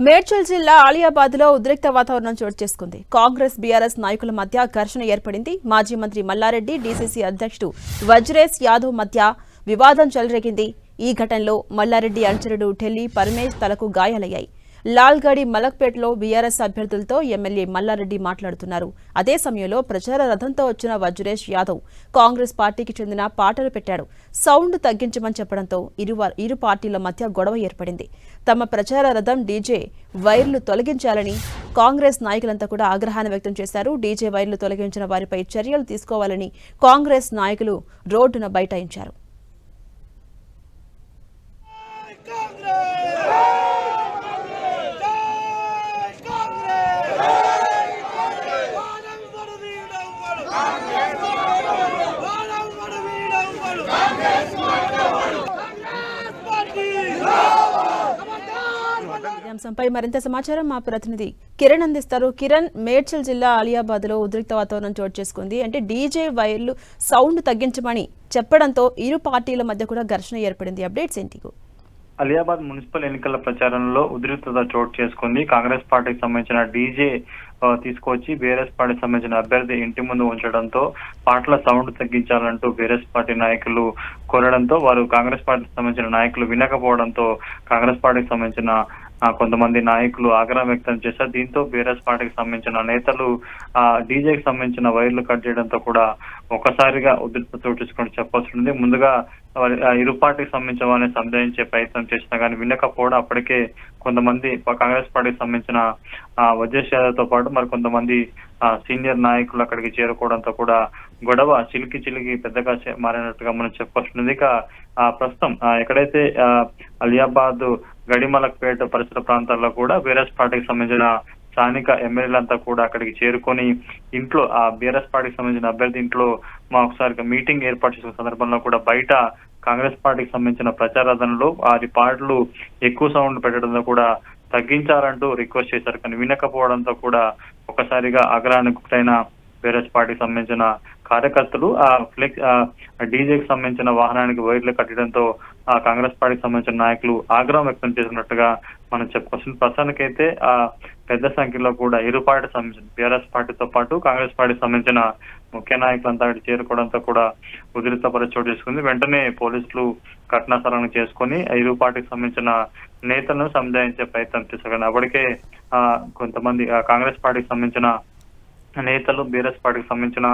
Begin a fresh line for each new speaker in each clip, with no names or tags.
మేడ్చల్ జిల్లా ఆలియాబాద్ లో ఉద్రిక్త వాతావరణం చోటు చేసుకుంది. కాంగ్రెస్ బీఆర్ఎస్ నాయకుల మధ్య ఘర్షణ ఏర్పడింది. మాజీ మంత్రి మల్లారెడ్డి, డీసీసీ అధ్యక్షుడు వజ్రేష్ యాదవ్ మధ్య వివాదం చెలరేగింది. ఈ ఘటనలో మల్లారెడ్డి అనుచరుడు ఢిల్లీ పరమేశ్ తలకు గాయాలయ్యాయి. లాల్గడి మలక్పేటలో బీఆర్ఎస్ అభ్యర్థులతో ఎమ్మెల్యే మల్లారెడ్డి మాట్లాడుతున్నారు. అదే సమయంలో ప్రచార రథంతో వచ్చిన వజ్రేష్ యాదవ్ కాంగ్రెస్ పార్టీకి చెందిన పాటలు పెట్టాడు. సౌండ్ తగ్గించమని చెప్పడంతో ఇరు పార్టీల మధ్య గొడవ ఏర్పడింది. తమ ప్రచార రథం డీజే వైర్లు తొలగించాలని కాంగ్రెస్ నాయకులంతా కూడా ఆగ్రహాన్ని వ్యక్తం చేశారు. డీజే వైర్లు తొలగించిన వారిపై చర్యలు తీసుకోవాలని కాంగ్రెస్ నాయకులు రోడ్డున బైఠాయించారు. అంశంపై మరింత సమాచారం మా ప్రతినిధి కిరణ్ అందిస్తారు. కిరణ్, మేడ్చల్ జిల్లా ఆలియాబాద్ లో ఉద్రిక్త వాతావరణం చోటు చేసుకుంది. అంటే డీజే వైర్లు సౌండ్ తగ్గించమని చెప్పడంతో ఇరు పార్టీల మధ్య కూడా ఘర్షణ ఏర్పడింది. అప్డేట్స్ ఏంటి?
అలియాబాద్ మున్సిపల్ ఎన్నికల ప్రచారంలో ఉద్రిక్తత చోటు చేసుకుంది. కాంగ్రెస్ పార్టీకి సంబంధించిన డీజే తీసుకొచ్చి బీఆర్ఎస్ పార్టీకి సంబంధించిన అభ్యర్థి ఇంటి ముందు ఉంచడంతో పాటల సౌండ్ తగ్గించాలంటూ బీఆర్ఎస్ పార్టీ నాయకులు కోరడంతో వారు కాంగ్రెస్ పార్టీకి సంబంధించిన నాయకులు వినకపోవడంతో కాంగ్రెస్ పార్టీకి సంబంధించిన కొంతమంది నాయకులు ఆగ్రహం వ్యక్తం చేశారు. దీంతో బీఆర్ఎస్ పార్టీకి సంబంధించిన నేతలు డీజేకి సంబంధించిన వైర్లు కట్ చేయడంతో కూడా ఒకసారిగా ఉద్రిక్తత చోటు చేసుకుని చెప్పాల్సి ముందుగా ఇరు పార్టీకి సంబంధించిన వారిని సంధానించే ప్రయత్నం చేసినా కానీ వినకపోవడం అప్పటికే కొంతమంది కాంగ్రెస్ పార్టీకి సంబంధించిన వజ్రేష్ యాదవ్ తో పాటు మరి కొంతమంది సీనియర్ నాయకులు అక్కడికి చేరుకోవడంతో కూడా గొడవ చిలికి పెద్దగా మారినట్టుగా మనం చెప్పాల్సింది. ఇక ప్రస్తుతం ఎక్కడైతే అలియాబాద్ గడిమలక్పేట పరిసర ప్రాంతాల్లో కూడా బీఆర్ఎస్ పార్టీకి సంబంధించిన స్థానిక ఎమ్మెల్యేలంతా కూడా అక్కడికి చేరుకొని ఇంట్లో ఆ బీఆర్ఎస్ పార్టీకి సంబంధించిన అభ్యర్థి ఇంట్లో ఒకసారిగా మీటింగ్ ఏర్పాటు చేసిన సందర్భంలో కూడా బయట కాంగ్రెస్ పార్టీకి సంబంధించిన ప్రచారాధనలో వారి పాటలు ఎక్కువ సౌండ్ పెట్టడంతో కూడా తగ్గించాలంటూ రిక్వెస్ట్ చేశారు. కానీ వినకపోవడంతో కూడా ఒకసారిగా ఆగ్రహానికి గురైన బీఆర్ఎస్ పార్టీకి సంబంధించిన కార్యకర్తలు డీజేకి సంబంధించిన వాహనానికి వైర్లు కట్టడంతో కాంగ్రెస్ పార్టీకి సంబంధించిన నాయకులు ఆగ్రహం వ్యక్తం చేసినట్టుగా మనం చెప్పుకోవచ్చు. ప్రస్తుతానికైతే పెద్ద సంఖ్యలో కూడా ఇరు పార్టీ సంబంధించిన బీఆర్ఎస్ పార్టీతో పాటు కాంగ్రెస్ పార్టీకి సంబంధించిన ముఖ్య నాయకులంతా అక్కడికి చేరుకోవడంతో కూడా ఉద్రిక్త పరిస్థితి చోటు చేసుకుంది. వెంటనే పోలీసులు ఘటనా స్థలాన్ని చేసుకుని ఇరు పార్టీకి సంబంధించిన నేతలను సంజాయించే ప్రయత్నం చేశారు. అప్పటికే కొంతమంది కాంగ్రెస్ పార్టీకి సంబంధించిన నేతలు బీఆర్ఎస్ పార్టీకి సంబంధించిన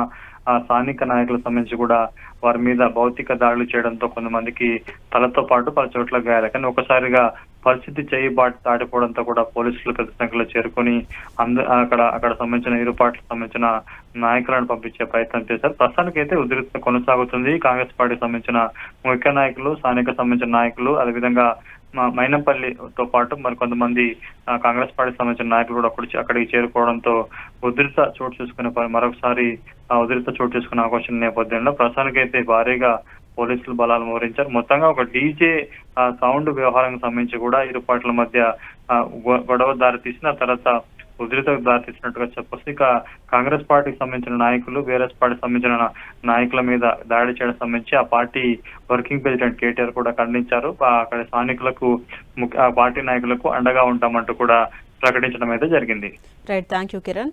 స్థానిక నాయకులకు సంబంధించి కూడా వారి మీద భౌతిక దాడులు చేయడంతో కొంతమందికి తలతో పాటు పలు చోట్ల గాయాలు. కానీ ఒకసారిగా పరిస్థితి చేయి దాటిపోవడంతో కూడా పోలీసులు పెద్ద సంఖ్యలో చేరుకొని అక్కడ సంబంధించిన ఇరు పార్టీలకు సంబంధించిన నాయకులను పంపించే ప్రయత్నం చేశారు. ప్రస్తుతానికి అయితే ఉద్రిక్తత కొనసాగుతుంది. కాంగ్రెస్ పార్టీకి సంబంధించిన ముఖ్య నాయకులు, స్థానిక సంబంధించిన నాయకులు, అదేవిధంగా మైనంపల్లితో పాటు మరి కొంతమంది కాంగ్రెస్ పార్టీకి సంబంధించిన నాయకులు కూడా అక్కడికి చేరుకోవడంతో ఉద్రిక్త చోటు చేసుకునే మరొకసారి ఉద్రిక్త చోటు చేసుకునే అవకాశం నేపథ్యంలో ప్రస్తుతానికైతే భారీగా పోలీసులు బలాలు మోహరించారు. మొత్తంగా ఒక డీజే సౌండ్ వ్యవహారానికి సంబంధించి కూడా ఇరు పార్టీల మధ్య గొడవ దారితీసిన తర్వాత ఉద్రిక్తకు దారితీసినట్టుగా చెప్పొచ్చు. ఇక కాంగ్రెస్ పార్టీకి సంబంధించిన నాయకులు బీఆర్ఎస్ పార్టీకి సంబంధించిన నాయకుల మీద దాడి చేయడం సంబంధించి ఆ పార్టీ వర్కింగ్ ప్రెసిడెంట్ కేటీఆర్ కూడా ఖండించారు. అక్కడ స్థానికులకు పార్టీ నాయకులకు అండగా ఉంటామంటూ కూడా ప్రకటించడం అయితే జరిగింది.
Right, thank you Kiran.